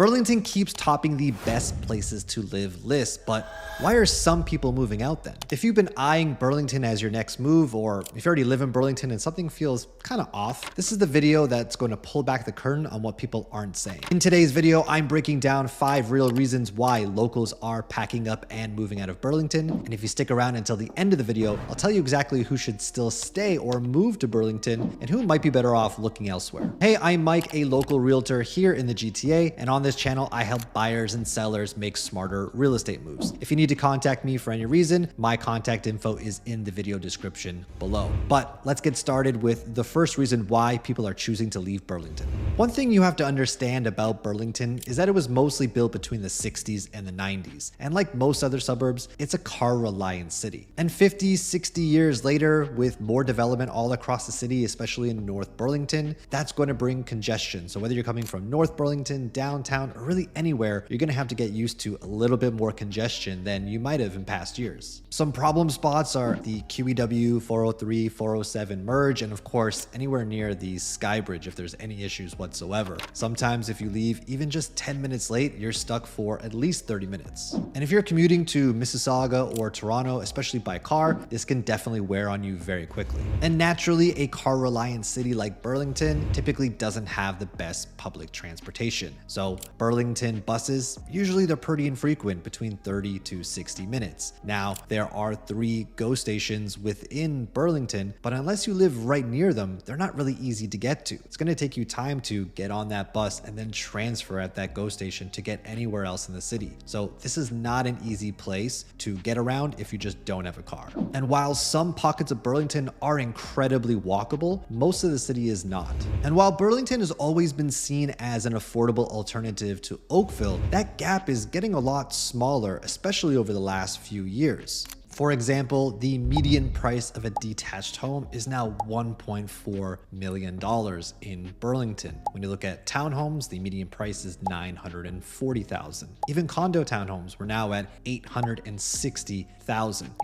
Burlington keeps topping the best places to live list, but why are some people moving out then? If you've been eyeing Burlington as your next move, or if you already live in Burlington and something feels kind of off, this is the video that's going to pull back the curtain on what people aren't saying. In today's video, I'm breaking down 5 real reasons why locals are packing up and moving out of Burlington. And if you stick around until the end of the video, I'll tell you exactly who should still stay or move to Burlington and who might be better off looking elsewhere. Hey, I'm Mike, a local realtor here in the GTA, and on this channel, I help buyers and sellers make smarter real estate moves. If you need to contact me for any reason, my contact info is in the video description below. But let's get started with the first reason why people are choosing to leave Burlington. One thing you have to understand about Burlington is that it was mostly built between the 60s and the 90s. And like most other suburbs, it's a car-reliant city. And 50, 60 years later, with more development all across the city, especially in North Burlington, that's going to bring congestion. So whether you're coming from North Burlington, downtown, or really anywhere, you're going to have to get used to a little bit more congestion than you might have in past years. Some problem spots are the QEW 403, 407 merge, and of course, anywhere near the Sky Bridge if there's any issues whatsoever. Sometimes if you leave even just 10 minutes late, you're stuck for at least 30 minutes. And if you're commuting to Mississauga or Toronto, especially by car, this can definitely wear on you very quickly. And naturally, a car-reliant city like Burlington typically doesn't have the best public transportation. So Burlington buses, usually they're pretty infrequent, between 30 to 60 minutes. Now, there are 3 GO stations within Burlington, but unless you live right near them, they're not really easy to get to. It's going to take you time to get on that bus and then transfer at that GO station to get anywhere else in the city. So this is not an easy place to get around if you just don't have a car. And while some pockets of Burlington are incredibly walkable, most of the city is not. And while Burlington has always been seen as an affordable alternative to Oakville, that gap is getting a lot smaller, especially over the last few years. For example, the median price of a detached home is now $1.4 million in Burlington. When you look at townhomes, the median price is $940,000. Even condo townhomes were now at $860,000.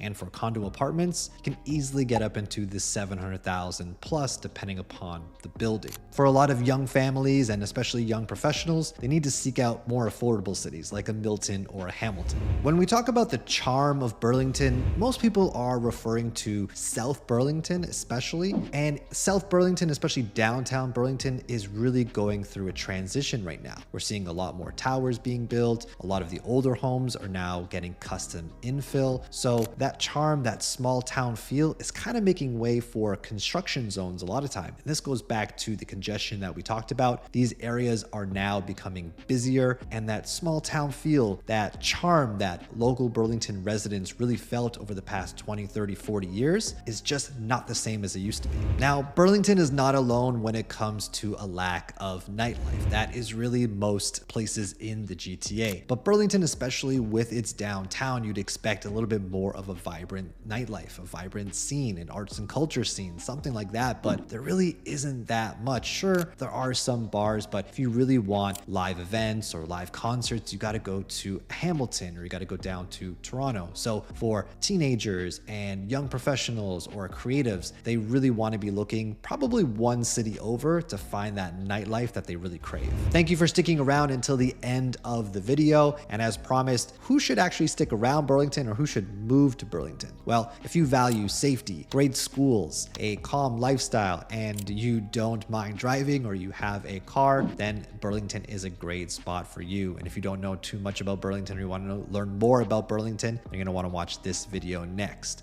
And for condo apartments, you can easily get up into the $700,000 plus depending upon the building. For a lot of young families and especially young professionals, they need to seek out more affordable cities like a Milton or a Hamilton. When we talk about the charm of Burlington, most people are referring to South Burlington especially, and South Burlington, especially downtown Burlington, is really going through a transition right now. We're seeing a lot more towers being built. A lot of the older homes are now getting custom infill. So that charm, that small town feel is kind of making way for construction zones a lot of time. And this goes back to the congestion that we talked about. These areas are now becoming busier, and that small town feel, that charm that local Burlington residents really felt over the past 20, 30, 40 years is just not the same as it used to be. Now, Burlington is not alone when it comes to a lack of nightlife. That is really most places in the GTA. But Burlington, especially with its downtown, you'd expect a little bit more of a vibrant nightlife, a vibrant scene, an arts and culture scene, something like that. But there really isn't that much. Sure, there are some bars, but if you really want live events or live concerts, you got to go to Hamilton or you got to go down to Toronto. So for teenagers and young professionals or creatives, they really want to be looking probably one city over to find that nightlife that they really crave. Thank you for sticking around until the end of the video. And as promised, who should actually stick around Burlington or who should move to Burlington? Well, if you value safety, great schools, a calm lifestyle, and you don't mind driving or you have a car, then Burlington is a great spot for you. And if you don't know too much about Burlington or you want to learn more about Burlington, you're going to want to watch this video next.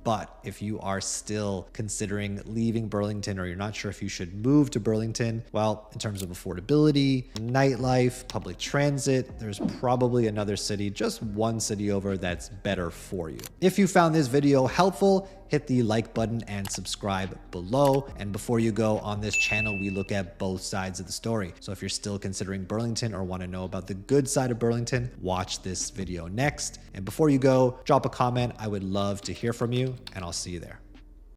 But if you are still considering leaving Burlington or you're not sure if you should move to Burlington, well, in terms of affordability, nightlife, public transit, there's probably another city, just one city over, that's better for you. If you found this video helpful, hit the like button and subscribe below. And before you go, on this channel, we look at both sides of the story. So if you're still considering Burlington or want to know about the good side of Burlington, watch this video next. And before you go, drop a comment. I would love to hear from you, and I'll see you there.